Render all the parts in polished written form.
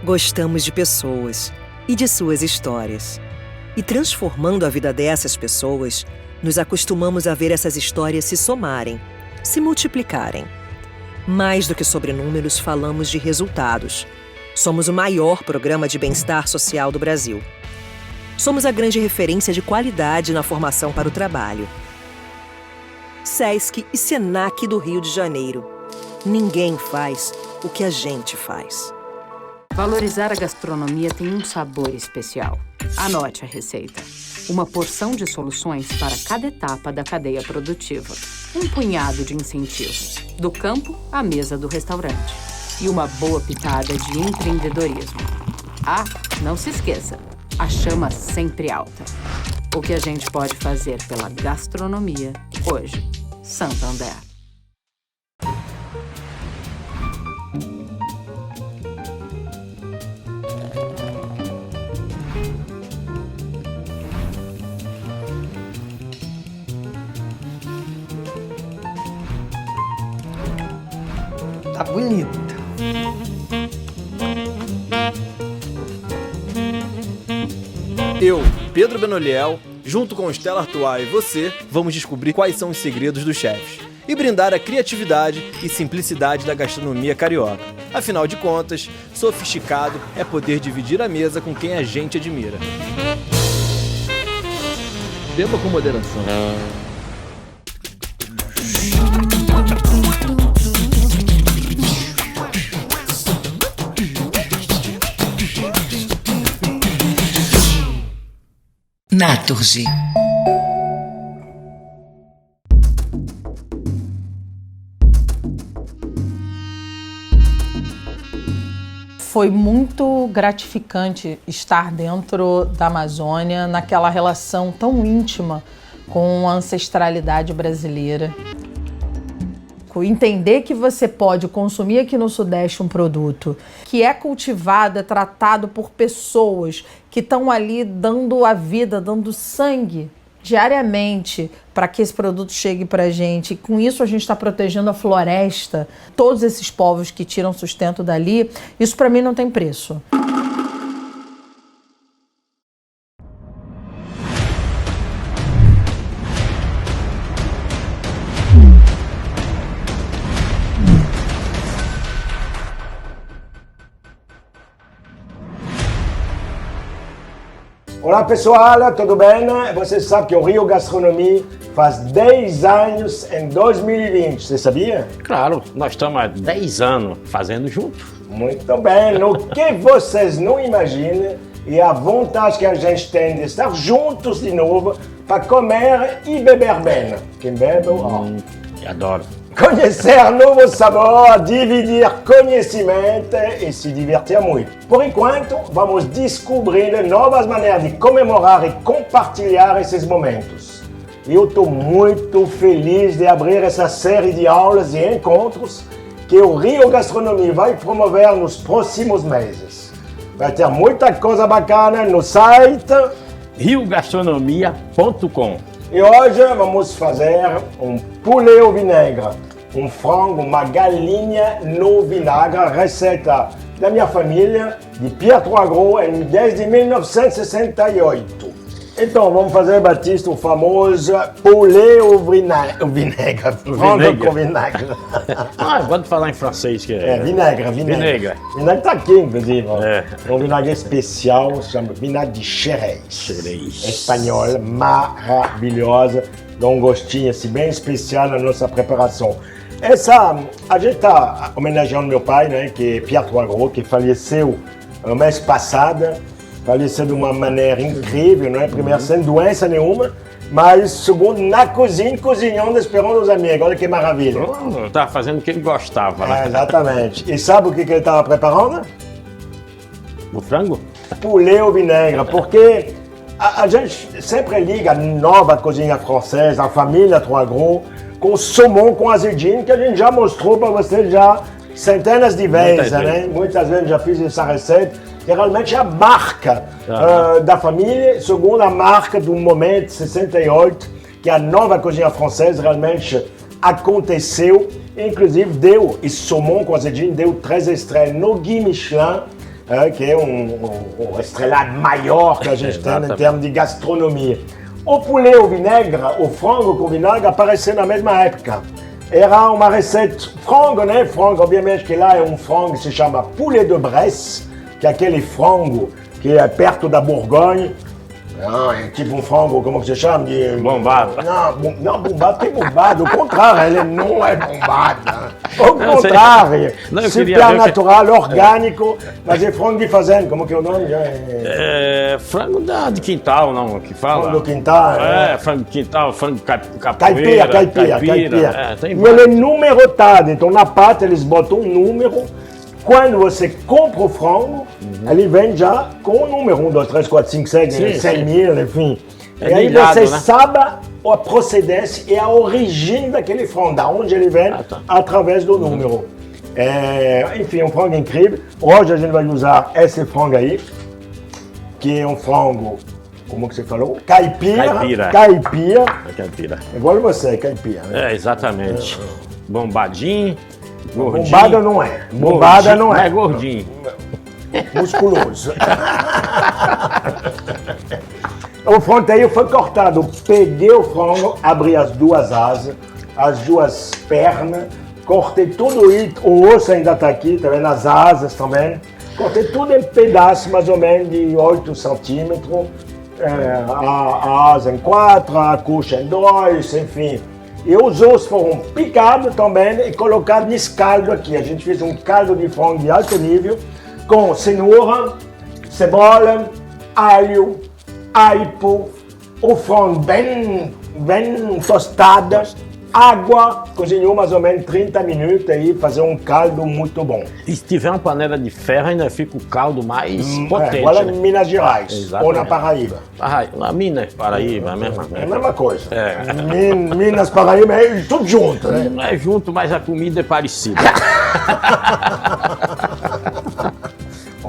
Gostamos de pessoas e de suas histórias. E transformando a vida dessas pessoas, nos acostumamos a ver essas histórias se somarem, se multiplicarem. Mais do que sobre números, falamos de resultados. Somos o maior programa de bem-estar social do Brasil. Somos a grande referência de qualidade na formação para o trabalho. SESC e SENAC do Rio de Janeiro. Ninguém faz o que a gente faz. Valorizar a gastronomia tem um sabor especial. Anote a receita. Uma porção de soluções para cada etapa da cadeia produtiva. Um punhado de incentivo. Do campo à mesa do restaurante. E uma boa pitada de empreendedorismo. Ah, não se esqueça. A chama sempre alta. O que a gente pode fazer pela gastronomia hoje. Santander. Tá bonita. Eu, Pedro Benoliel, junto com Stella Artois e você, vamos descobrir quais são os segredos dos chefs e brindar a criatividade e simplicidade da gastronomia carioca. Afinal de contas, sofisticado é poder dividir a mesa com quem a gente admira. Beba com moderação. Naturgy. Foi muito gratificante estar dentro da Amazônia, naquela relação tão íntima com a ancestralidade brasileira. Entender que você pode consumir aqui no Sudeste um produto que é cultivado, é tratado por pessoas que estão ali dando a vida, dando sangue diariamente para que esse produto chegue para a gente. E com isso a gente está protegendo a floresta, todos esses povos que tiram sustento dali. Isso para mim não tem preço. Olá pessoal, tudo bem? Você sabe que o Rio Gastronomia faz 10 anos em 2020, você sabia? Claro, nós estamos há 10 anos fazendo junto. Muito bem, o que vocês não imaginam é a vontade que a gente tem de estar juntos de novo para comer e beber bem. Quem bebe, Adoro. Conhecer novos sabores, dividir conhecimento e se divertir muito. Por enquanto, vamos descobrir novas maneiras de comemorar e compartilhar esses momentos. Eu estou muito feliz de abrir essa série de aulas e encontros que o Rio Gastronomia vai promover nos próximos meses. Vai ter muita coisa bacana no site riogastronomia.com. E hoje vamos fazer um poulet au vinaigre. Um frango, uma galinha no vinagre, receita da minha família, de Pierre Troisgros, desde 1968. Então, vamos fazer, Batista, o famoso poulet au vinaigre. Frango com vinagre. Pode falar em francês que é. Vinagre. Vinagre tá aqui, inclusive. É um vinagre especial, se chama vinagre de Xerez. Espanhol, maravilhosa. Dá um gostinho assim, bem especial na nossa preparação. A gente está homenageando meu pai, né, que é Pierre Troisgros, que faleceu no mês passado. Faleceu de uma maneira incrível, não é? Primeiro, sem doença nenhuma, mas segundo, na cozinha, cozinhando, esperando os amigos. Olha que maravilha. Estava fazendo o que ele gostava, né? Exatamente. E sabe o que ele estava preparando? O frango? Poulet au vinaigre, porque a gente sempre liga a nova cozinha francesa, a família Troisgros, com saumon com azedinho, que a gente já mostrou para vocês já centenas de vezes, né? Muitas vezes já fiz essa receita, que realmente é a marca da família, segundo a marca do momento 68, que a nova cozinha francesa realmente aconteceu, inclusive deu, esse saumon com azedinho deu 3 estrelas no Guia Michelin, que é o estrelado maior que a gente tem em termos de gastronomia. O poulet ao vinagre, o frango com vinagre, apareceu na mesma época. Era uma receita frango, né? Frango, obviamente, que lá é um frango que se chama poulet de Bresse, que é aquele frango que é perto da Borgonha. É tipo um frango, como que se chama? Bombado. Não, bombado tem bombado. O contrário, ele não é bombado. Ao contrário, super natural, orgânico, mas é frango de fazenda, como que é o nome? Frango de quintal, não, que fala. Frango do quintal. Frango de quintal, frango capoeira. Caipira. Tem e ele é numerotado, então na pata eles botam um número. Quando você compra o frango, ele vem já com o número 1, 2, 3, 4, 5, 6, 100 mil, enfim. E aí você sabe a procedência e a origem daquele frango, da onde ele vem, através do número. Enfim, um frango incrível. Hoje a gente vai usar esse frango aí, que é um frango, como que você falou? Caipira. Igual você, caipira. Né? Exatamente. Bombadinho. Gordinho. Bombada não é. Bombada não é. É gordinho. Musculoso. O frango aí foi cortado. Peguei o frango, abri as duas asas, as duas pernas, cortei tudo isso. O osso ainda está aqui, tá vendo? As asas também. Cortei tudo em pedaços, mais ou menos de 8 centímetros. A asa em 4, a coxa em 2, enfim. E os ossos foram picados também e colocados nesse caldo aqui. A gente fez um caldo de frango de alto nível com cenoura, cebola, alho, aipo, o frango bem tostado, água, cozinhou mais ou menos 30 minutos aí, fazer um caldo muito bom. E se tiver uma panela de ferro, ainda fica o caldo mais potente. Igual em Minas Gerais, ou na Paraíba. Na Minas, Paraíba, é a mesma coisa. Minas, Paraíba, é tudo junto, né? Não é junto, mas a comida é parecida.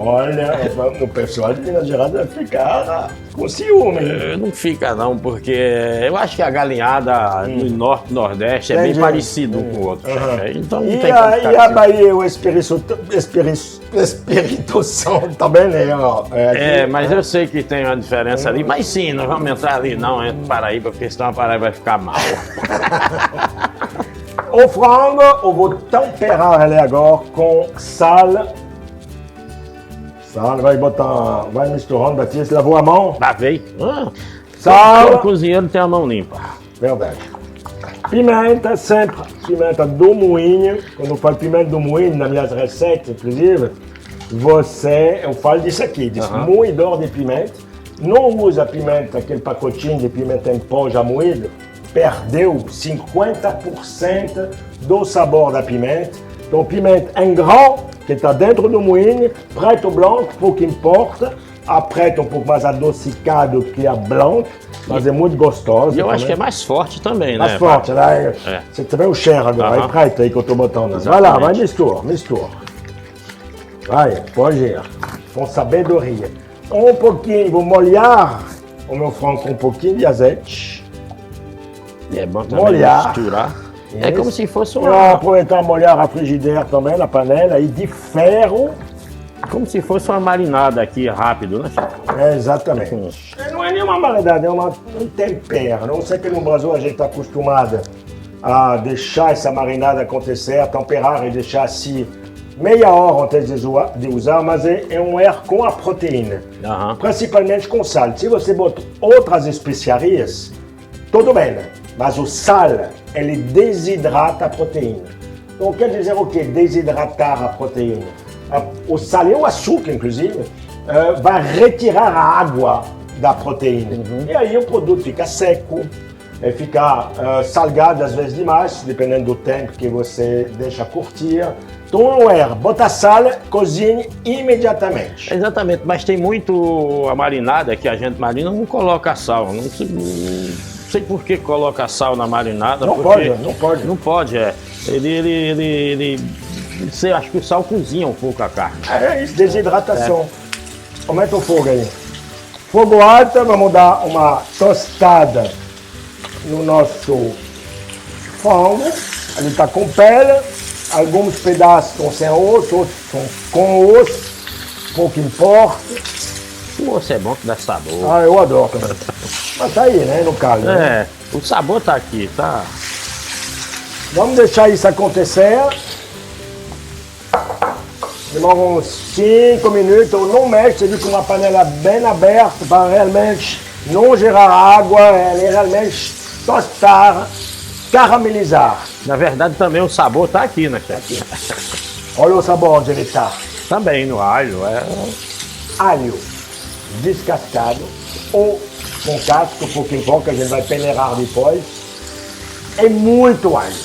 Olha, o pessoal de Minas Gerais vai ficar com ciúme. Não fica não, porque eu acho que a galinhada no Norte e Nordeste é bem parecido com o outro. Então não tem como ficar a Bahia, o Espírito Santo também, né? Mas eu sei que tem uma diferença ali, mas sim, não vamos entrar ali não, entre Paraíba, porque senão a Paraíba vai ficar mal. O frango, eu vou temperar ele agora com sal. Sal, vai misturando, Batista, lavou a mão? Lavei. Sal. Todo cozinheiro tem a mão limpa. Verdade. Pimenta, sempre pimenta do moinho. Quando eu falo pimenta do moinho, nas minhas receitas, inclusive, eu falo disso aqui, moedor de pimenta. Não usa pimenta, aquele pacotinho de pimenta em pó já moído. Perdeu 50% do sabor da pimenta. Então, pimenta em grão, que está dentro do moinho, preto ou branco, pouco importa. A preta é um pouco mais adocicado que a branca, mas é muito gostosa. E eu acho que é mais forte também, né? Mais forte, né? Você também o cheiro agora, é preto aí que eu estou botando. Exatamente. Vai lá, vai mistura. Vai, pode ir. Com sabedoria. Um pouquinho, vou molhar o meu frango com um pouquinho de azeite. E é bom também misturar. Isso. É como se fosse uma... Vou aproveitar molhar a frigideira também, na panela, e de ferro. Como se fosse uma marinada aqui, rápido, né? Exatamente. Não é nenhuma marinada, é um tempero. Não sei que no Brasil a gente está acostumado a deixar essa marinada acontecer, a temperar e deixar assim meia hora antes de usar, mas é um erro com a proteína. Principalmente com sal. Se você bota outras especiarias, tudo bem, né? Mas o sal, ele desidrata a proteína. Então, quer dizer o quê? Desidratar a proteína. O sal e o açúcar, inclusive, vai retirar a água da proteína. E aí o produto fica seco, fica salgado às vezes demais, dependendo do tempo que você deixa curtir. Então, bota sal, cozinhe imediatamente. Exatamente, mas tem muito a marinada que a gente marina não coloca sal. Não sei por que coloca sal na marinada. Não pode. Não pode, Você acha que o sal cozinha um pouco a carne. É isso, desidratação. Aumenta o fogo aí. Fogo alto, vamos dar uma tostada no nosso frango. Ele está com pele, alguns pedaços estão sem osso, outros estão com osso. pouco importa. O osso é bom que dá sabor. Ah, eu adoro também. Mas tá aí, né, no caldo. Né? O sabor tá aqui, tá? Vamos deixar isso acontecer. Demora uns 5 minutos. Não mexe com uma panela bem aberta para realmente não gerar água, realmente tostar, caramelizar. Na verdade, também o sabor tá aqui, né, chefe? Olha o sabor onde ele está. Também no alho, Alho descascado ou com casco, pouco importa, a gente vai peneirar depois. É muito alho.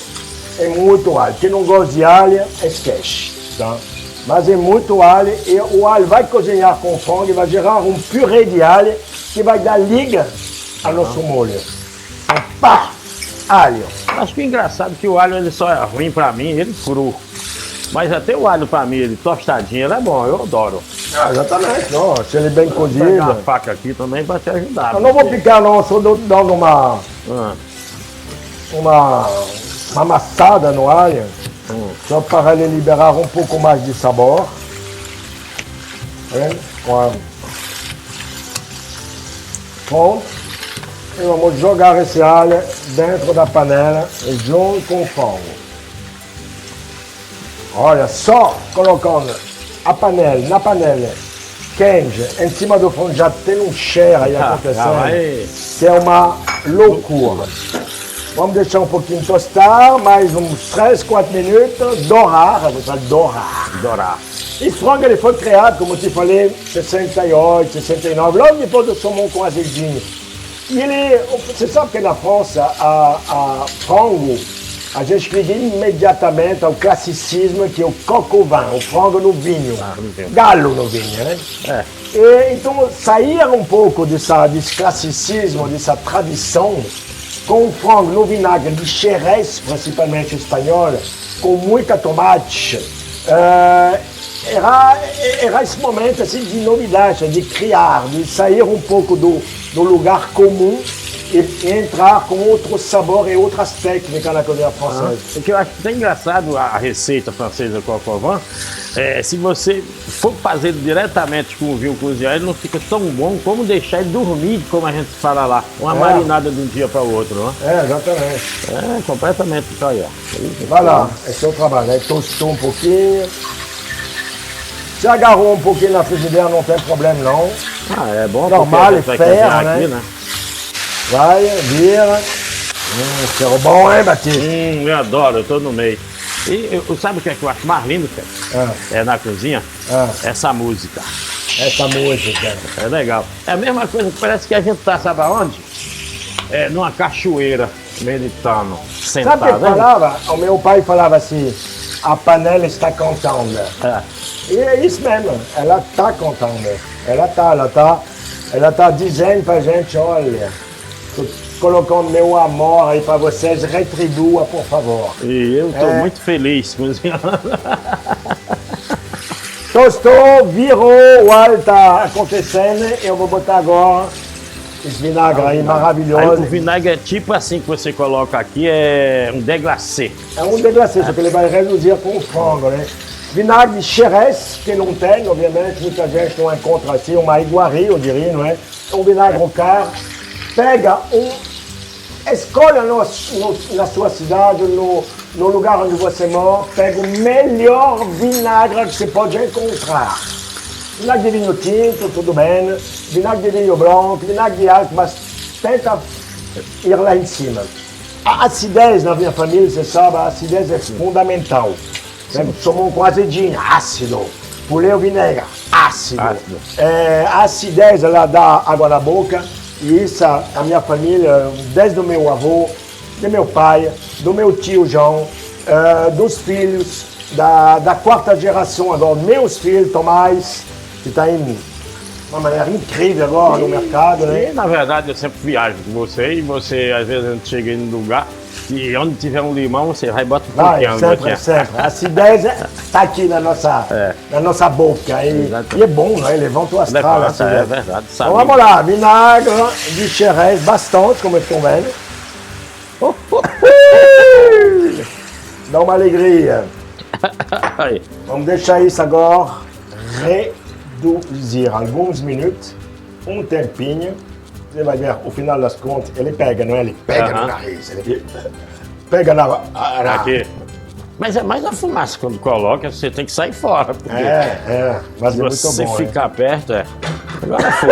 É muito alho. Quem não gosta de alho, esquece. Tá? Mas é muito alho e o alho vai cozinhar com frango e vai gerar um purê de alho que vai dar liga ao nosso molho. Então, pá, alho. Acho que é engraçado que o alho ele só é ruim pra mim, ele cru. Mas até o alho pra mim, ele tostadinho, ele é bom, eu adoro. Exatamente, não, se ele é bem Vou pegar a cozido. faca aqui também pra te ajudar. Eu não vou picar não, só dando uma amassada no alho, só para ele liberar um pouco mais de sabor. Pronto. E vamos jogar esse alho dentro da panela junto com o frango. Olha, só colocando na panela, quente, em cima do frango, já tem um cheiro aí acontecendo, que é uma loucura. Vamos deixar um pouquinho tostar, mais uns 3, 4 minutos, dourar, a gente vai dourar. E frango ele foi criado, como eu te falei, 68, 69, logo depois do saumon com azedinho. E ele, você sabe que na França, a frango, a gente liga imediatamente ao classicismo, que é o coq au vin, o frango no vinho, galo no vinho, né? E, então, sair um pouco desse classicismo, dessa tradição, com o frango no vinagre de Xerez, principalmente espanhol, com muita tomate, era esse momento assim, de novidade, de criar, de sair um pouco do lugar comum e entrar com outro sabor e outras técnicas na cozinha francesa. O que eu acho bem engraçado a receita francesa com o coq au vin, se você for fazer diretamente com o vinho cozinhar, ele não fica tão bom como deixar ele dormir, como a gente fala lá, uma marinada de um dia para o outro, não é? Exatamente. Completamente isso aí, Vai lá, esse é o trabalho, aí tostou um pouquinho. Se agarrou um pouquinho na frigideira, não tem problema não. É bom, normal, porque a gente vai ferro, cozinhar né? aqui, né? Vai, vira. Cheiro bom, hein, Batista? Eu adoro, eu tô no meio. E sabe o que é que eu acho mais lindo, cara? Na cozinha? Essa música. Essa música. É legal. É a mesma coisa que parece que a gente tá, sabe aonde? Numa cachoeira, meditando, sentado. Sabe o que falava? O meu pai falava assim, a panela está contando. E é isso mesmo, ela está contando. Ela tá dizendo pra gente, olha, tô colocando meu amor aí pra vocês, retribua, por favor. E eu tô muito feliz cozinhando. Tostou, virou, o alho tá acontecendo, eu vou botar agora esse vinagre aí maravilhoso. Aí o vinagre é tipo assim que você coloca aqui, é um déglacé. É um déglacé, só que ele vai reduzir com o frango, né? Vinagre de Xerez, que não tem, obviamente, muita gente não encontra assim, uma iguaria, eu diria, não é? Um vinagre caro. Pega escolha na sua cidade, no lugar onde você mora, pega o melhor vinagre que você pode encontrar. Vinagre de vinho tinto, tudo bem. Vinagre de vinho branco, vinagre de alho, mas tenta ir lá em cima. A acidez na minha família, você sabe, a acidez é fundamental. Saumon com azedinho, ácido. Poulet au vinagre, ácido. A acidez, ela dá água na boca. E isso, a minha família, desde o meu avô, do meu pai, do meu tio João, dos filhos, da quarta geração agora, meus filhos, Tomás, que está em uma maneira incrível agora no mercado, né? E, na verdade, eu sempre viajo com você e você, às vezes, a gente chega em um lugar e onde tiver um limão, você vai e bota um pouquinho. Sempre. A acidez está aqui na nossa boca. E é bom, né? Levanta o astral. É verdade. Então vamos lá, vinagre de Xerez, bastante, como estão vendo. Dá uma alegria. Vamos deixar isso agora reduzir alguns minutos, um tempinho, você vai ver, ao final das contas, ele pega, não é? Ele pega no nariz, ele pega na... Aqui. Mas é mais a fumaça quando coloca, você tem que sair fora. Porque mas se é muito você bom, ficar perto, Agora foi.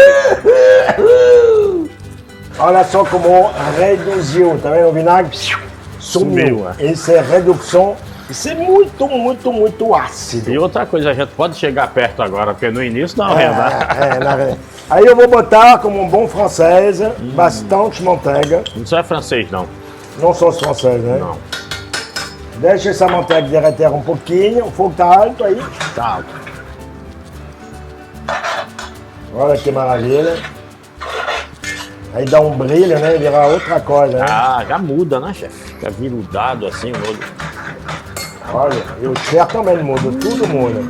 Olha só como reduziu, tá vendo? O vinagre sumiu. Essa é redução, isso é muito, muito, muito ácido. E outra coisa, a gente pode chegar perto agora, porque no início não Aí eu vou botar, como um bom francês, bastante manteiga. Não só é francês, não. Não sou francês, né? Não. Deixa essa manteiga derreter um pouquinho, o fogo tá alto aí. Tá alto. Olha que maravilha. Aí dá um brilho, né? Vira outra coisa, né? Ah, já muda, né, chefe? Fica virudado assim, o olho. Olha, e o cheiro também muda, tudo muda.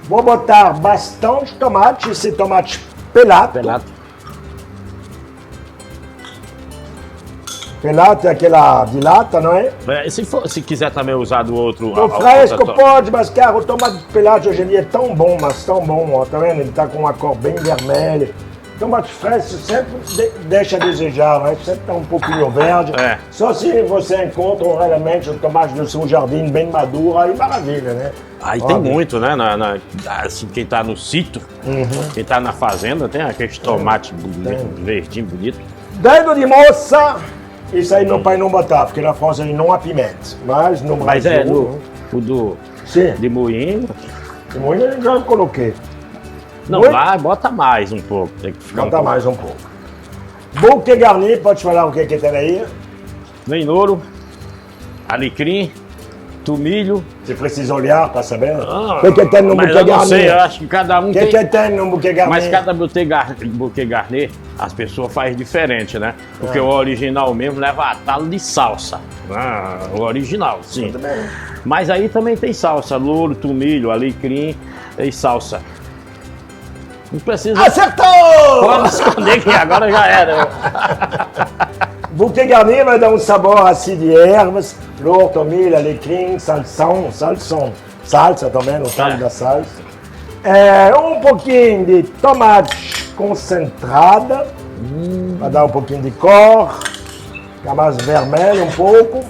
Vou botar bastante tomate, esse tomate pelato. Pelato é aquela de lata, não é? Se quiser também usar do outro... O fresco pode, mas cara, o tomate pelato hoje em dia é tão bom, mas tão bom, ó, tá vendo? Ele tá com uma cor bem vermelha. Tomate fresco sempre deixa a desejar, né? Sempre tá um pouquinho verde. Só se você encontra realmente o tomate do seu jardim bem maduro, aí maravilha, né? Aí tem muito, né? Assim, quem tá no sítio, quem tá na fazenda, tem aqueles tomates verdinho, bonito. Dedo de moça! Isso aí meu pai não botava, porque na França ele não apimenta. Mas no Brasil... de moinho. De moinho eu já coloquei. Não, bota mais um pouco. Tem que ficar bota mais um pouco. Bouquet garni, pode falar o que tem aí? Vem louro, alecrim, tomilho. Você precisa olhar para saber? O que tem no bouquet garni? Não sei, eu acho que cada um tem... O que tem no bouquet garni? Mas cada bouquet garni, as pessoas fazem diferente, né? Porque o original mesmo leva talo de salsa. O original, sim. Mas aí também tem salsa, louro, tomilho, alecrim e salsa. Não precisa... Acertou! Pode esconder que agora já era. Bouquet garni vai dar um sabor assim de ervas, louro, tomilho, alecrim, salsa também, no caso da salsa. Um pouquinho de tomate concentrada, para dar um pouquinho de cor, ficar mais vermelho um pouco.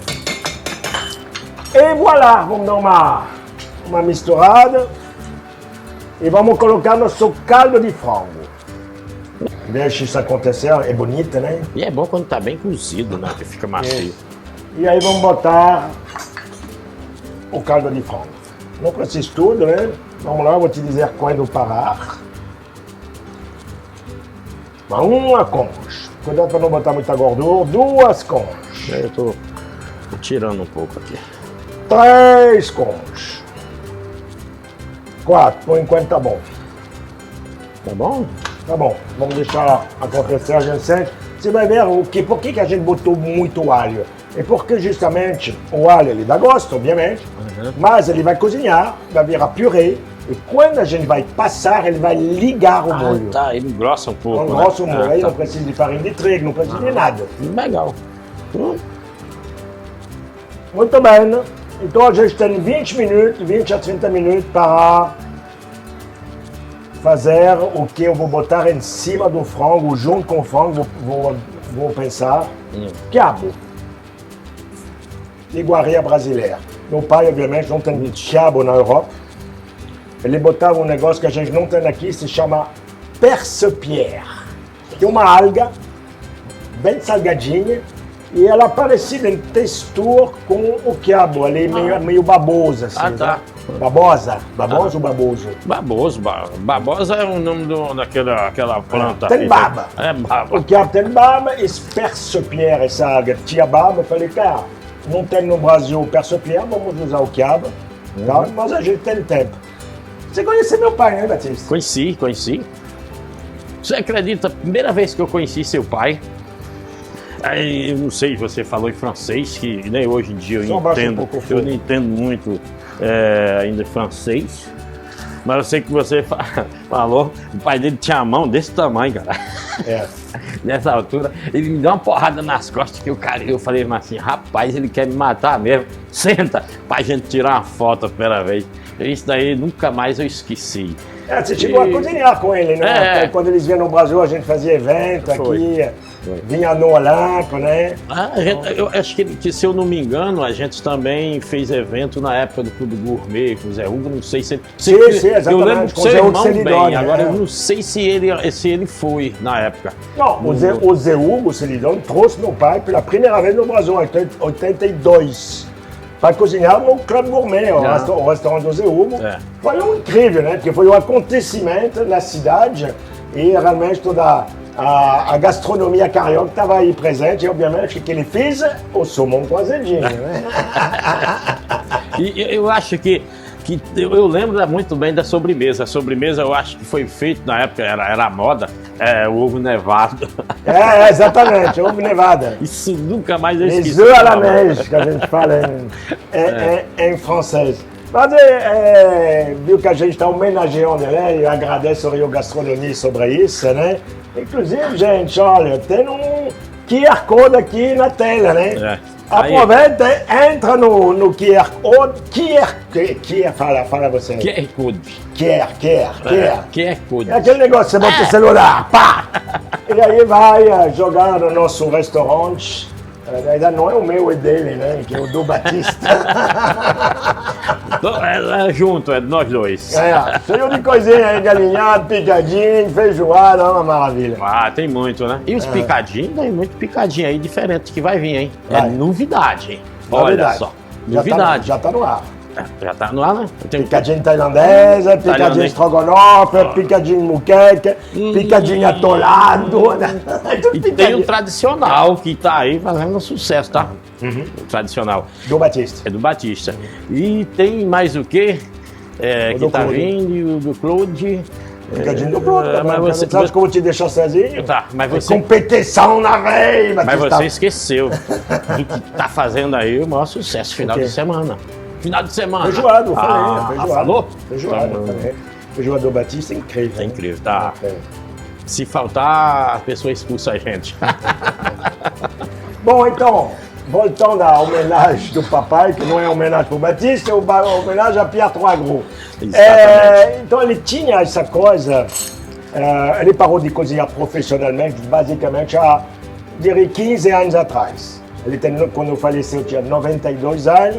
E voilà, vamos dar uma misturada. E vamos colocar nosso caldo de frango. Deixa isso acontecer, é bonito, né? E é bom quando tá bem cozido, né? Que fica macio. E aí vamos botar o caldo de frango. Não precisa tudo, né? Vamos lá, eu vou te dizer quando parar. Uma concha. Cuidado para não botar muita gordura. 2 conchas. Eu tô tirando um pouco aqui. 3 conchas. 4, por enquanto tá bom. Tá bom? Tá bom, vamos deixar acontecer, a gente sente. Você vai ver por que a gente botou muito alho. É porque justamente o alho ele dá gosto, obviamente, mas ele vai cozinhar, vai virar purê. E quando a gente vai passar, ele vai ligar o molho. Tá, ele engrossa um pouco. Engrossa o molho, aí não precisa de farinha de trigo, não precisa de nada. Legal. Muito bem, né? Então a gente tem 20 a 30 minutos para fazer o que eu vou botar em cima do frango, junto com o frango, vou pensar, quiabo. Iguaria brasileira. Meu pai, obviamente, não tem quiabo na Europa. Ele botava um negócio que a gente não tem aqui, se chama perce-pierre. Que é uma alga bem salgadinha e ela é parecida em textura com o quiabo, ali meio babosa, assim. Tá. Babosa? Babosa ou baboso? Baboso. Babosa é o nome daquela planta. Tem baba. É baba. O quiabo tem baba, esse perce-pierre, essa alga tinha baba. Eu falei, cara, não tem no Brasil o perce-pierre, vamos usar o quiabo. Tá? Mas a gente tem tempo. Você conhece meu pai, né, Batista? Conheci. Você acredita, a primeira vez que eu conheci seu pai, eu não sei, você falou em francês, que nem hoje em dia eu não entendo muito ainda francês, mas eu sei que você falou, o pai dele tinha a mão desse tamanho, cara. Nessa altura, ele me deu uma porrada nas costas que eu falei assim, rapaz, ele quer me matar mesmo, senta, pra gente tirar uma foto a primeira vez. Isso daí nunca mais eu esqueci. Você chegou a cozinhar com ele, né? Quando eles vinham no Brasil, a gente fazia evento aqui, vinha no Olimpo, né? Eu acho que, se eu não me engano, a gente também fez evento na época do Clube Gourmet, com o Zé Hugo, não sei se... Sim, exatamente. Eu lembro do seu irmão bem, agora eu né? não sei se ele foi na época. Não, o Zé Hugo Celidoni trouxe meu pai pela primeira vez no Brasil, em 82. Para cozinhar no Clube Gourmet, o restaurante do Zé Hugo. Foi incrível, né? Porque foi um acontecimento na cidade e realmente toda a gastronomia carioca estava aí presente e, obviamente, que ele fez o saumon com azedinho, né? E eu acho que eu lembro muito bem da sobremesa. A sobremesa eu acho que foi feito na época, era a moda, o ovo nevado. Exatamente, ovo nevado. Isso nunca mais eu esqueci. Les œufs à la neige, que a gente fala em francês. Mas viu que a gente está homenageando, né? E agradece ao Rio Gastronomia sobre isso, né? Inclusive, gente, olha, tem um QR Code aqui na tela, né? Aproveita, entra no QR Code. Fala você. QR Code. QR Code. É aquele negócio, você bota o celular, pá! E aí vai jogar no nosso restaurante. Ainda não é o meu, é dele, né? Que é o do Batista. Junto, é de nós dois. Cheio de coisinha aí, galinhado, picadinho, feijoada, é uma maravilha. Tem muito, né? E os picadinhos, tem muito picadinho aí diferente que vai vir, hein? É novidade, hein? Olha só. Novidade. Já tá no ar. Já tá no ar, né? Picadinho tailandesa, picadinho estrogonofe, picadinho muqueca, picadinho atolado. E tem o tradicional que tá aí fazendo sucesso, tá? O tradicional. Do Batista. É do Batista. E tem mais o quê? Que tá vindo, o do Claude. Picadinho do Claude, mas você sabe que eu vou te deixar sozinho? Tá, mas você... Competição na veia, Batista. Mas você esqueceu do que tá fazendo aí o maior sucesso final de semana. Final de semana. Feijoada, eu falei. Feijoada. Falou? Feijoada, eu falei. Feijoada do Batista é incrível. É incrível, tá? Se faltar, a pessoa expulsa a gente. Bom, então, voltando à homenagem do papai, que não é homenagem para o Batista, é homenagem a Pierre Troisgros. Então ele tinha essa coisa, ele parou de cozinhar profissionalmente, basicamente há, diria, 15 anos atrás. Quando faleceu, tinha 92 anos,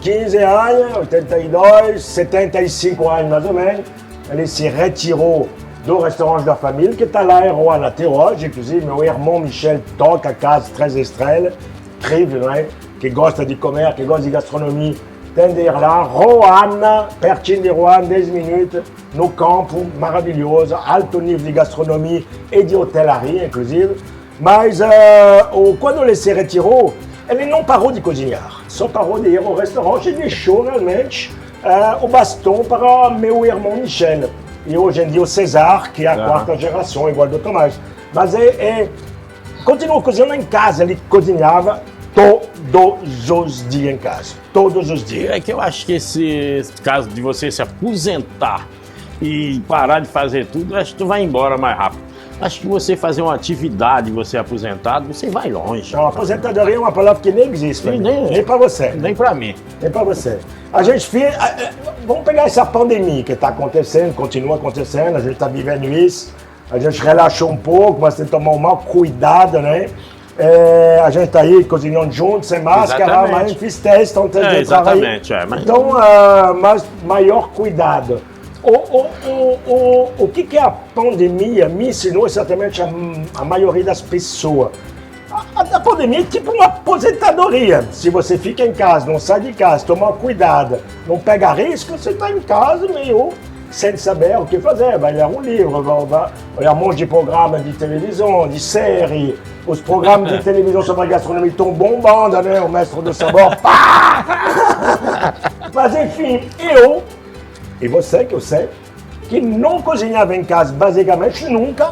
15 anos, 82, 75 anos mais ou menos. Ele se retirou do restaurante da família, que está lá em Rouen até hoje. Inclusive, meu irmão Michel toca a casa 3 estrelas, incrível, não é? Que gosta de comer, que gosta de gastronomia. Tem de ir lá, Rouen, pertinho de Rouen, 10 minutos, no campo, maravilhoso, alto nível de gastronomia e de hotelaria, inclusive. Mas quando ele se retirou, ele não parou de cozinhar, só parou de ir ao restaurante e deixou realmente o bastão para meu irmão Michel. E hoje em dia o César, que é a quarta geração, igual do Tomás. Mas continuou cozinhando em casa, ele cozinhava todos os dias em casa, todos os dias. É que eu acho que esse caso de você se aposentar e parar de fazer tudo, acho que tu vai embora mais rápido. Acho que você fazer uma atividade, você aposentado, você vai longe. Não, aposentadoria é uma palavra que nem existe, nem para você. Nem para mim. Nem para você. A gente fez... Vamos pegar essa pandemia que está acontecendo, continua acontecendo, a gente está vivendo isso. A gente relaxou um pouco, mas tem que tomar um maior cuidado, né? A gente está aí cozinhando junto, sem máscara, mas a gente fez teste, então tem que entrar aí. Então, mas maior cuidado. O que a pandemia me ensinou, certamente a maioria das pessoas? A pandemia é tipo uma aposentadoria. Se você fica em casa, não sai de casa, toma cuidado, não pega risco, você está em casa meio sem saber o que fazer. Vai ler um livro, vai olhar um monte de programas de televisão, de série. Os programas de televisão sobre a gastronomia estão bombando, né? O Mestre do Sabor. Mas enfim, e você, que eu sei, que não cozinhava em casa basicamente nunca,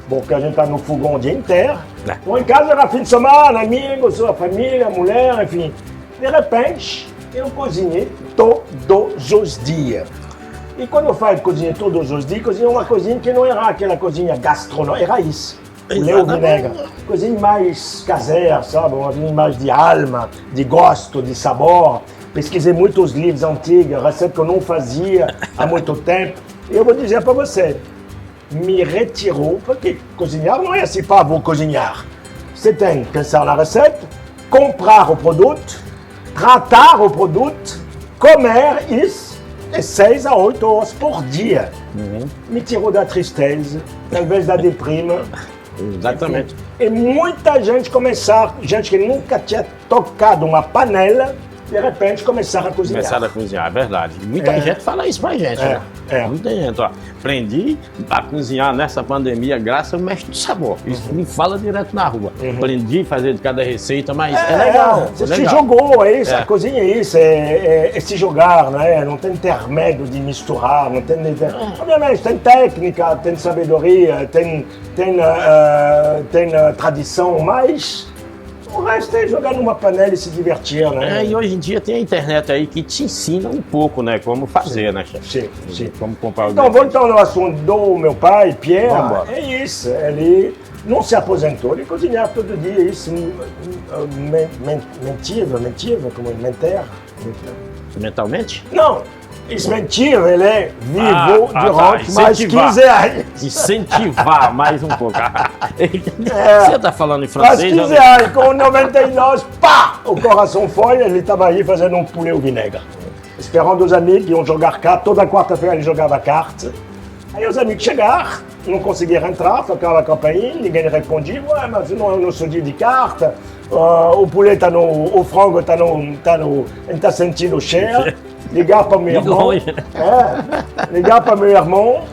porque a gente está no fogão o dia inteiro. Então em casa era fim de semana, amigos, sua família, mulher, enfim. De repente, eu cozinhei todos os dias. E quando eu falo cozinhar todos os dias, cozinhei uma cozinha que não era aquela cozinha gastronômica, era isso. Leu vinagre. Cozinha mais caseira, sabe? Uma cozinha mais de alma, de gosto, de sabor. pesquisei muitos livros antigos, receitas que eu não fazia há muito tempo. E eu vou dizer para você, me retirou, porque cozinhar não é assim, vou cozinhar. Você tem que pensar na receita, comprar o produto, tratar o produto, comer isso de 6 a 8 horas por dia. Me tirou da tristeza, talvez da deprima. Exatamente. E muita gente gente que nunca tinha tocado uma panela, de repente começaram a cozinhar. Começaram a cozinhar, é verdade. Muita gente fala isso pra gente, né? Muita gente, ó. Aprendi a cozinhar nessa pandemia graças ao mestre do sabor. Isso me fala direto na rua. Aprendi a fazer de cada receita, mas é legal. Você se jogou, é isso. A cozinha é isso, é se jogar, né? Não tem intermédio de misturar, não tem... Obviamente, tem técnica, tem sabedoria, tem tradição, mas... O resto é jogar numa panela e se divertir, né? E hoje em dia tem a internet aí que te ensina um pouco, né? Como fazer, né, chefe? Sim. Como comprar o Então, voltando ao assunto do meu pai, Pierre, é isso. Ele não se aposentou, ele cozinhava todo dia, isso, mentiva, como mentir. Mentalmente? Não. Isso mentira, ele é vivo durante mais 15 anos. Incentivar mais um pouco. Você tá falando em francês? Mais 15 anos, com 99, pá! O coração foi, ele estava aí fazendo um poulet au vinaigre. Esperando os amigos que iam jogar carta, toda quarta-feira ele jogava carta. Aí os amigos chegaram, não conseguiram entrar, tocava a campainha, ninguém respondia. Ué, mas não é o nosso dia de carta, o poulet está no... o frango está no... ele está sentindo o cheiro. Ligar para meu irmão. Ligar para meu irmão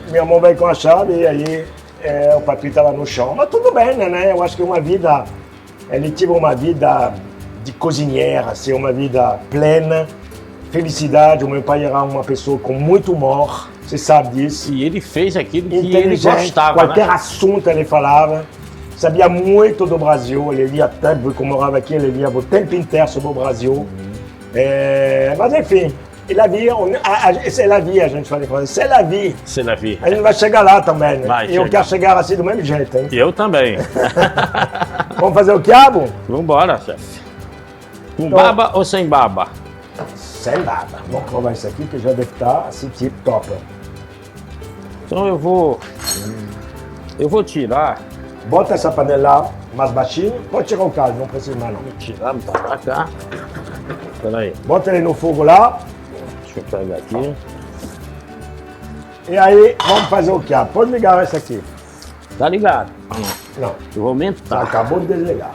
veio com a chave e aí o papi estava no chão. Mas tudo bem, né? Eu acho que ele teve uma vida de cozinheira, assim, uma vida plena, felicidade. O meu pai era uma pessoa com muito humor, você sabe disso. E ele fez aquilo que ele gostava, qualquer assunto ele falava. Sabia muito do Brasil, ele lia tanto, como eu morava aqui, ele lia o tempo inteiro sobre o Brasil. Mas enfim. C'est la vie, a gente fala em francês. C'est la vie. C'est la vie. A gente vai chegar lá também, né? Eu quero chegar assim do mesmo jeito, hein? Eu também. Vamos fazer o quiabo? Vambora, chefe. Com baba ou sem baba? Sem baba. Vamos provar isso aqui que já deve estar assim, tipo top. Então eu vou tirar. Bota essa panela mais baixinho. Pode tirar o caldo, não precisa mais não. Vou tirar, botar pra cá. Peraí. Bota ele no fogo lá. Deixa eu pegar aqui. E aí, vamos fazer o quiabo. Pode ligar essa aqui. Tá ligado? Não. Eu vou aumentar. Acabou de desligar.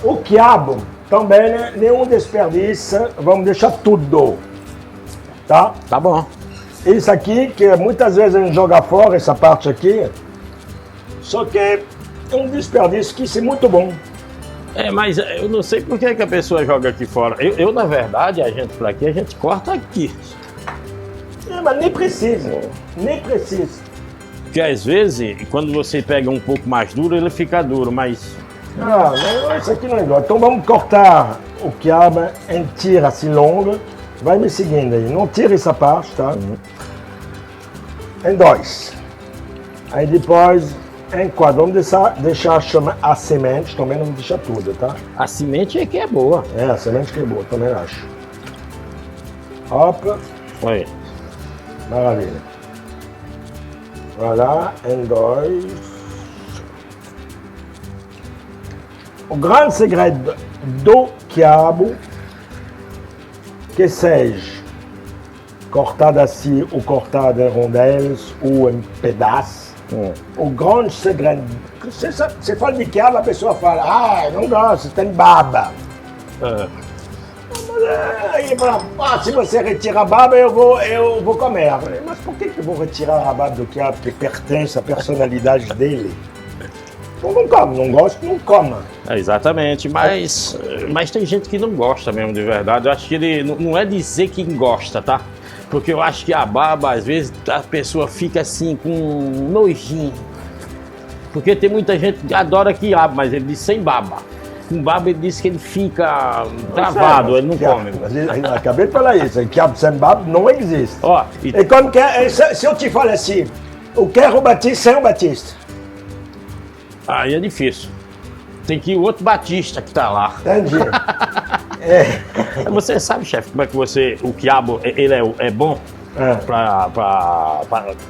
O quiabo também, né? Nenhum desperdício. Vamos deixar tudo. Tá? Tá bom. Isso aqui, que muitas vezes a gente joga fora, essa parte aqui. Só que é um desperdício que isso é muito bom. Mas eu não sei por que a pessoa joga aqui fora. Eu na verdade, a gente por aqui, a gente corta aqui. Mas nem precisa. Porque às vezes, quando você pega um pouco mais duro, ele fica duro, mas... Não, isso aqui não é igual. Então vamos cortar o quiabo em tira assim longa. Vai me seguindo aí. Não tira essa parte, tá? Em 2. Aí depois... Em 4, vamos deixar a semente, também não deixar tudo, tá? A semente é que é boa. A semente que é boa, também acho. Opa. Oi. Maravilha. Vai lá, em 2. O grande segredo do quiabo, que seja cortado assim, ou cortado em rondelas, ou em pedaços, o grande segredo, você fala de quiabo, a pessoa fala, não gosto, tem baba. Se você retirar a baba, eu vou comer. Mas por que eu vou retirar a baba do quiabo que pertence à personalidade dele? Então não come, não gosta, não coma. Exatamente, mas tem gente que não gosta mesmo, de verdade. Eu acho que ele não é dizer que gosta, tá? Porque eu acho que a baba, às vezes, a pessoa fica assim, com nojinho. Porque tem muita gente que adora quiabo, mas ele diz sem baba. Com baba ele diz que ele fica travado, ele não come. Eu acabei de falar isso, quiabo sem baba não existe. E como que é, se eu te falar assim, eu quero o Batista sem o Batista? Aí é difícil. Tem que ir o outro Batista que tá lá. Entendi. Você sabe, chefe, como é que o quiabo, ele é bom pra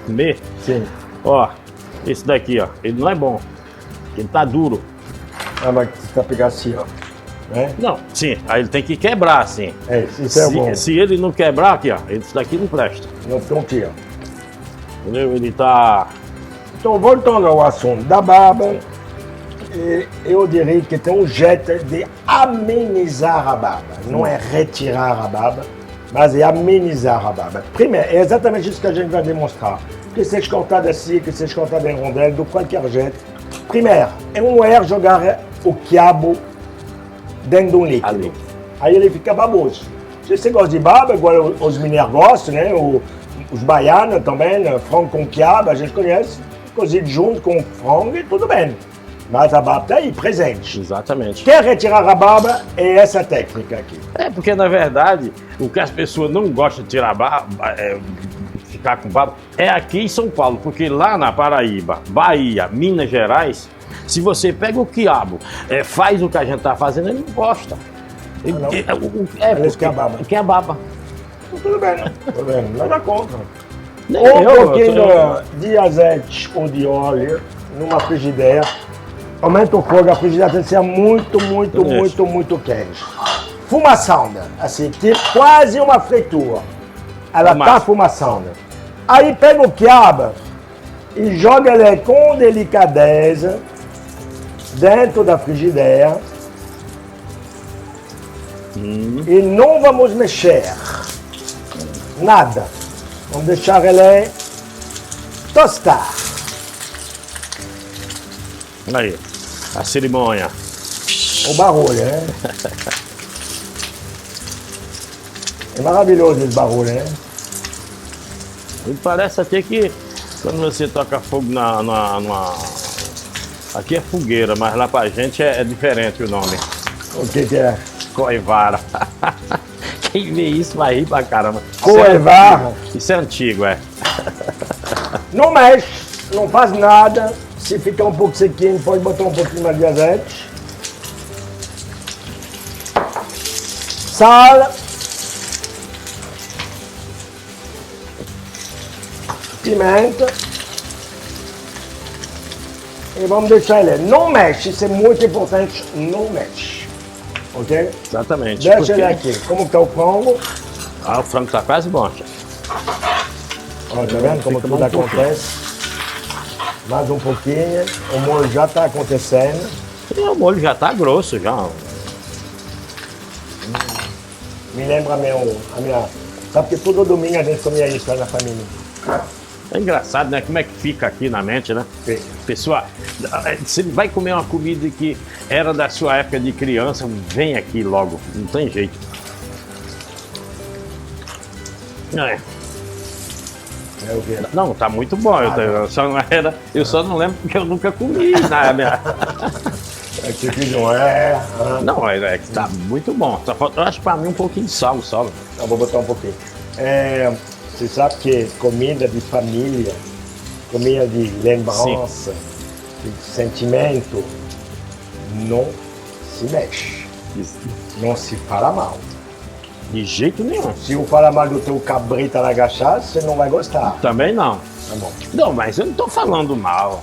comer? Sim. Ó, esse daqui, ó, ele não é bom. Ele tá duro. Ah, mas você pegar assim, ó. Né? Não, sim, aí ele tem que quebrar, assim. Isso é bom. Se ele não quebrar, aqui, ó, esse daqui não presta. Não estão aqui, ó. Entendeu? Ele tá... Então, voltando ao assunto da baba, eu diria que tem um jeito de amenizar a baba. Não é retirar a baba, mas é amenizar a baba. Primeiro, é exatamente isso que a gente vai demonstrar. Que seja cortado assim, que seja cortado em rondelle, de qualquer jeito. Primeiro, é um erro jogar o quiabo dentro de um líquido. Ali. Aí ele fica baboso. Se você gosta de baba, igual os mineiros gostam, né? Os baianos também, né? Frango com quiabo, a gente conhece. Cozido junto com frango e tudo bem. Mas a baba está aí, presente. Exatamente. Quer retirar a baba, é essa técnica aqui. Porque, na verdade, o que as pessoas não gostam de tirar baba, ficar com baba, é aqui em São Paulo. Porque lá na Paraíba, Bahia, Minas Gerais, se você pega o quiabo, faz o que a gente está fazendo, ele não gosta. Eles querem a baba. Quer a baba. Tudo bem, né? Tudo bem, nada contra. Nem Um eu, pouquinho de azeite ou de óleo numa frigideira. Aumenta o fogo, a frigideira tem que ser muito quente. Fumaçando, assim, tipo quase uma fritura. Ela tá fumaçando. Aí pega o quiabo e joga ele com delicadeza dentro da frigideira. E não vamos mexer. Nada. Vamos deixar ele tostar. Aí, a cerimônia. O barulho, né? É maravilhoso esse barulho, né? E parece até que quando você toca fogo aqui é fogueira, mas lá pra gente é diferente o nome. O que é? Coivara. Quem vê isso vai rir pra caramba. Coivara? Isso é antigo, é. Não mexe, não faz nada. Se ficar um pouco sequinho, pode botar um pouquinho mais de azeite. Sal. Pimenta. E vamos deixar ele. Não mexe, isso é muito importante, não mexe. Ok? Exatamente. Deixa ele aqui. Como está o frango? Ah, o frango tá quase bom, chefe. Ó, tá vendo como tudo acontece? Mais um pouquinho. O molho já está acontecendo. E o molho já tá grosso, já. Me lembra a minha... Sabe que todo domingo a gente comia isso lá na família. É engraçado, né? Como é que fica aqui na mente, né? Sim. Pessoal, você vai comer uma comida que era da sua época de criança, vem aqui logo, não tem jeito. Não, tá muito bom. Eu só não lembro porque eu nunca comi na minha... É que não é... Não, que tá muito bom. Só falta, eu acho pra mim um pouquinho de sal, só. Eu vou botar um pouquinho. Você sabe que comida de família, comida de lembrança, de sentimento, não se mexe. Não se fala mal. De jeito nenhum. Se eu falar mal do teu cabrita na cachaça, você não vai gostar. Também não. Tá bom. Não, mas eu não tô falando mal.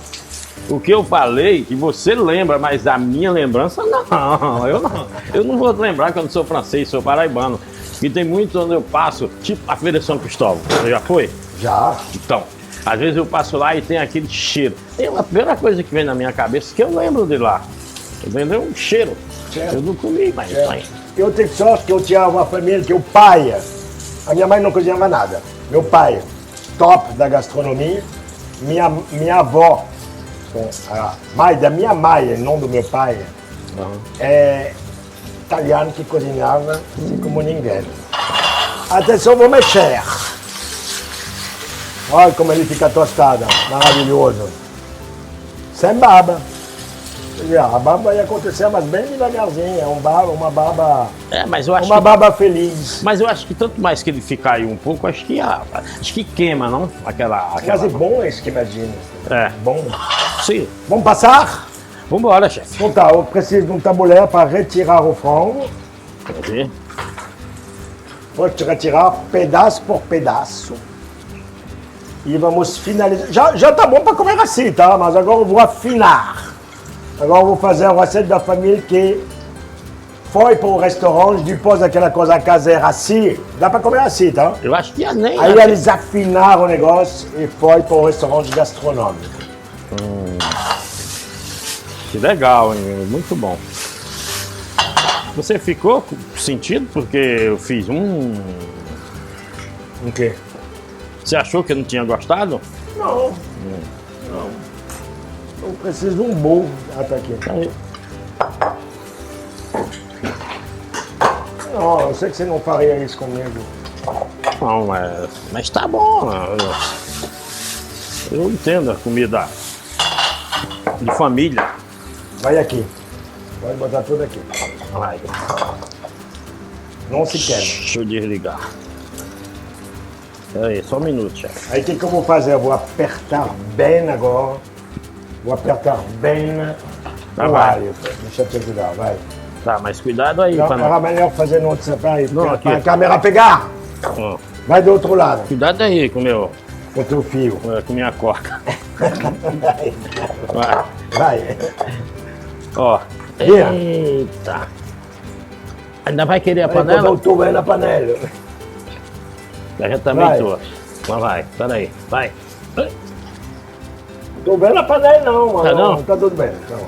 O que eu falei, que você lembra, mas a minha lembrança, não. Eu não vou lembrar que eu não sou francês, sou paraibano. E tem muito onde eu passo, tipo a Feira de São Cristóvão. Você já foi? Já. Então, às vezes eu passo lá e tem aquele cheiro. É a primeira coisa que vem na minha cabeça que eu lembro de lá. Entendeu? Um cheiro. Certo. Eu não comi, mas tem. Eu tive sorte que eu tinha uma família que o pai, a minha mãe não cozinhava nada. Meu pai, top da gastronomia. Minha avó, a mãe da minha mãe, não do meu pai, é italiano que cozinhava assim como ninguém. Atenção, vou mexer. Olha como ele fica tostado, maravilhoso. Sem baba. A baba vai acontecer, mas bem devagarzinho. É uma baba. Mas eu acho uma baba feliz. Mas eu acho que tanto mais que ele ficar aí um pouco, acho que queima, não? Mas é bom esse que imagina. É. Bom. Sim. Vamos passar? Vambora, chefe. Então tá, eu preciso de um tabuleiro para retirar o frango. Quer ver? Pode retirar pedaço por pedaço. E vamos finalizar. Já tá bom para comer assim, tá? Mas agora eu vou afinar. Agora eu vou fazer a receita da família que foi para o restaurante, depois daquela coisa caseira assim. Dá para comer assim, tá? Eu acho que nem. Aí eles afinaram o negócio e foi para o restaurante gastronômico. Que legal, hein? Muito bom. Você ficou sentido porque eu fiz O quê? Você achou que eu não tinha gostado? Não. Não. Eu preciso de um bolo. Ah, tá aqui. Aí. Não, eu sei que você não faria isso comigo. Não, mas tá bom. Eu entendo a comida de família. Vai aqui. Pode botar tudo aqui. Vai. Não se quebra. Deixa eu desligar. Peraí, só um minuto, chefe. Aí o que eu vou fazer? Eu vou apertar bem agora. Vou apertar bem Tá, o vai. alho. Deixa eu te ajudar, vai. Tá, mas cuidado aí, Não, pra era melhor fazer no outro sapato Não, para aqui. a câmera pegar. Ó, Vai do outro lado, cuidado aí com com o teu fio. com minha corda. Vai. Vai. Vai. Ó. Vira. Eita. Ainda vai querer a Aí, panela? eu tô vendo a panela. A gente também Vai. tô. Mas vai, peraí, vai. Tô vendo a panela não, mano. Tá não? Tá tudo bem. Tá bom.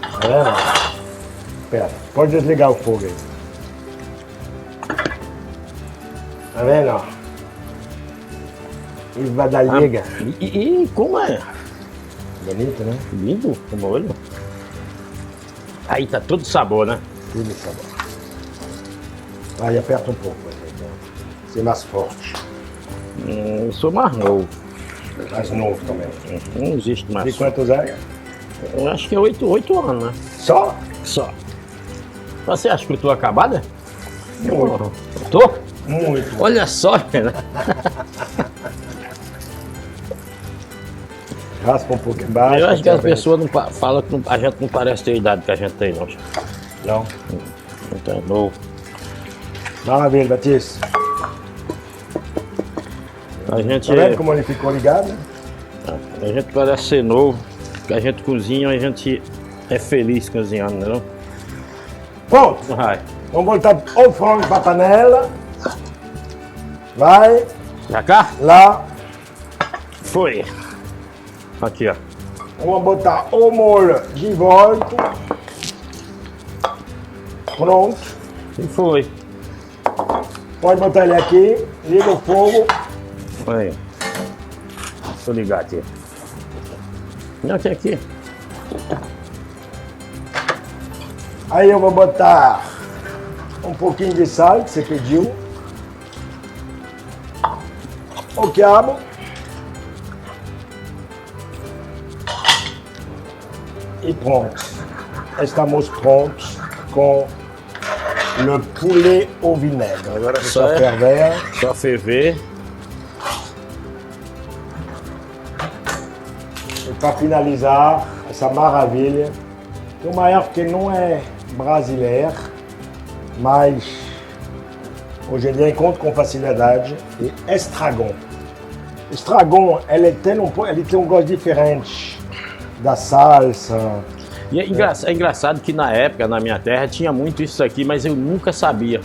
Tá vendo? Espera, pode desligar o fogo aí. Tá vendo? Ó? Isso vai dar liga. E como é? Bonito, né? Lindo o molho. Aí tá todo sabor, né? Tudo sabor. Aí aperta um pouco, então. Ser mais forte. Eu sou mais novo. Mais novo também. Não existe mais. De quantos anos? Eu acho que é 8 anos, né? Só? Só. Você acha que eu tô acabada? Muito. Tô? Muito. Olha só, né? Raspa um pouco embaixo. Eu acho que as até pessoas não falam que a gente não parece ter a idade que a gente tem, não. Não. Então é novo. Maravilha, Batista. A gente, Tá vendo como ele ficou ligado? a gente parece ser novo, porque a gente cozinha, a gente é feliz cozinhando, não é? Pronto. Vai. Vamos voltar o frango para a panela. Vai. Já cá? Lá. Foi. Aqui, ó. Vamos botar o molho de volta. Pronto. E foi. Pode botar ele aqui. Liga o fogo. Aí. Deixa eu ligar aqui. Não, aqui. Aí eu vou botar um pouquinho de sal que você pediu. O quiabo. E pronto. Estamos prontos com o poulet au vinaigre. Agora deixa Só é- ferver. Só ferver. E para finalizar essa maravilha, tem uma erva que não é brasileira, mas hoje em dia encontro com facilidade, é estragon. Estragon, ele tem um gosto diferente da salsa. E é engraçado que na época, na minha terra, tinha muito isso aqui, mas eu nunca sabia.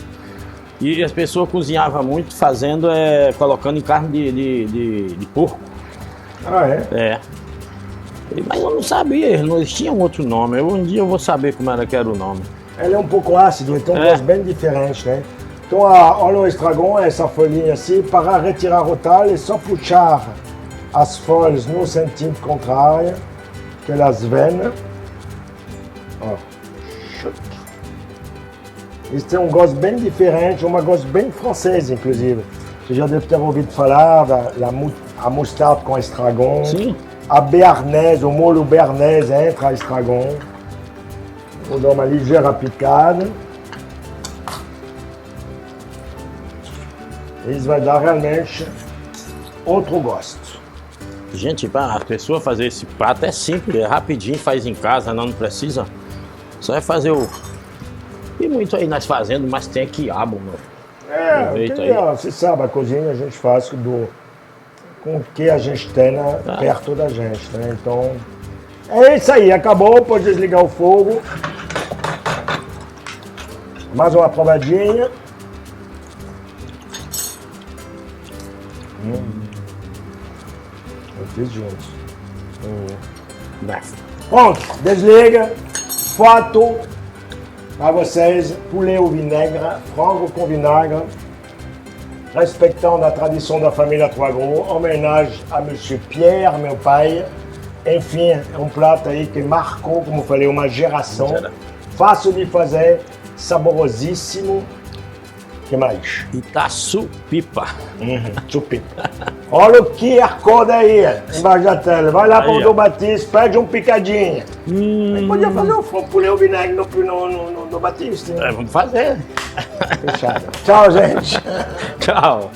E as pessoas cozinhavam muito fazendo, colocando em carne de porco. Ah, é? É. Mas eu não sabia, eles tinham outro nome. Um dia eu vou saber como era que era o nome. Ele é um pouco ácido, então É. gosto bem diferente, né? Então, olha o estragon, essa folhinha assim, para retirar o talho, é só puxar as folhas no sentido contrário, que elas vêm. Ó. Isso tem um gosto bem diferente, um gosto bem francês, inclusive. Você já deve ter ouvido falar a mostarda com estragon. Sim. A béarnaise, o molho béarnaise entra a estragon. Vou dar uma ligeira picada. Isso vai dar realmente outro gosto. Gente, para a pessoa fazer esse prato é simples, é rapidinho, faz em casa, não precisa Só é fazer o... E muito aí nós fazendo, mas tem quiabo, meu. Você sabe, a cozinha a gente faz com o que a gente tem perto da gente, né? Então, é isso aí, acabou, pode desligar o fogo. Mais uma provadinha. Eu fiz juntos. Pronto, desliga. Foto para vocês, poulet au vinaigre, frango com vinagre, respeitando a tradição da família Troisgros, homenagem a Monsieur Pierre, meu pai. Enfim, é um prato aí que marcou, como eu falei, uma geração. Fácil de fazer, saborosíssimo. Que mais? Itaçu-pipa. Itaçu-pipa. Olha o QR Code aí, embaixo da tela. Vai lá para o Dom Batista, pede um picadinho. Podia fazer o poulet au vinaigre no Batista. Vamos fazer. Fechado. Tchau, gente. Tchau.